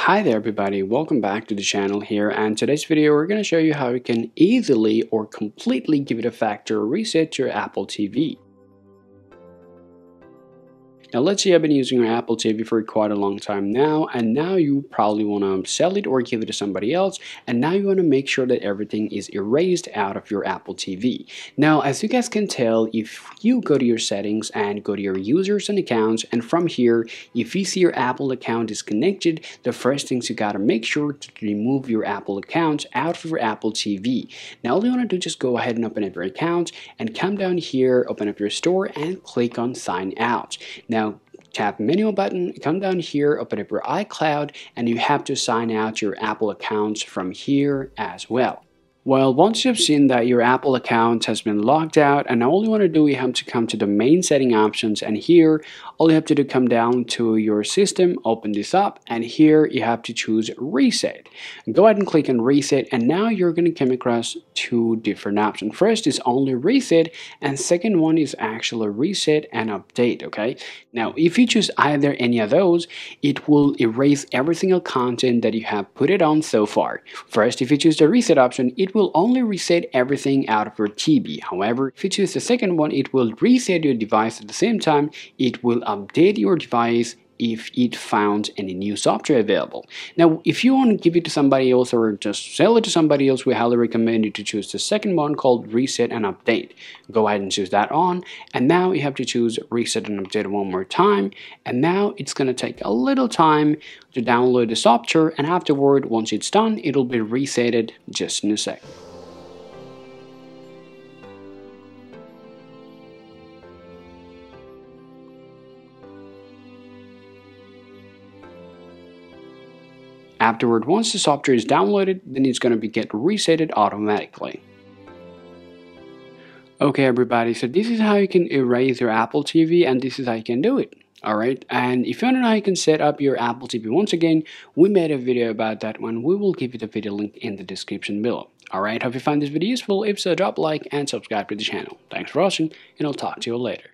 Hi there everybody, welcome back to the channel here, and today's video we're going to show you how you can easily or completely give it a factory reset to your Apple TV. Now let's say you've been using your Apple TV for quite a long time now, and now you probably want to sell it or give it to somebody else, and now you want to make sure that everything is erased out of your Apple TV. Now as you guys can tell, if you go to your settings and go to your users and accounts, and from here if you see your Apple account is connected, the first things you gotta make sure to remove your Apple account out of your Apple TV. Now all you want to do, just go ahead and open up your account and come down here, open up your store and click on sign out. Now tap menu button, come down here, open up your iCloud, and you have to sign out your Apple accounts from here as well. Well, once you've seen that your Apple account has been logged out, and all you want to do, you have to come to the main setting options, and here all you have to do, come down to your system, open this up, and here you have to choose reset. Go ahead and click on reset, and now you're going to come across two different options. First is only reset, and second one is actually reset and update. Okay, now if you choose either any of those, it will erase every single content that you have put it on so far. First, if you choose the reset option, it will only reset everything out of your TV. However, if you choose the second one, it will reset your device at the same time. It will update your device if it found any new software available. Now, if you want to give it to somebody else or just sell it to somebody else, we highly recommend you to choose the second one called reset and update. Go ahead and choose that on, and now you have to choose reset and update one more time, and now it's going to take a little time to download the software, and afterward, once it's done, it'll be resetted just in a sec. Afterward, once the software is downloaded, then it's going to get resetted automatically. Okay everybody, so this is how you can erase your Apple TV, and this is how you can do it. Alright, and if you want to know how you can set up your Apple TV, once again, we made a video about that one. We will give you the video link in the description below. Alright, hope you find this video useful. If so, drop a like and subscribe to the channel. Thanks for watching, and I'll talk to you later.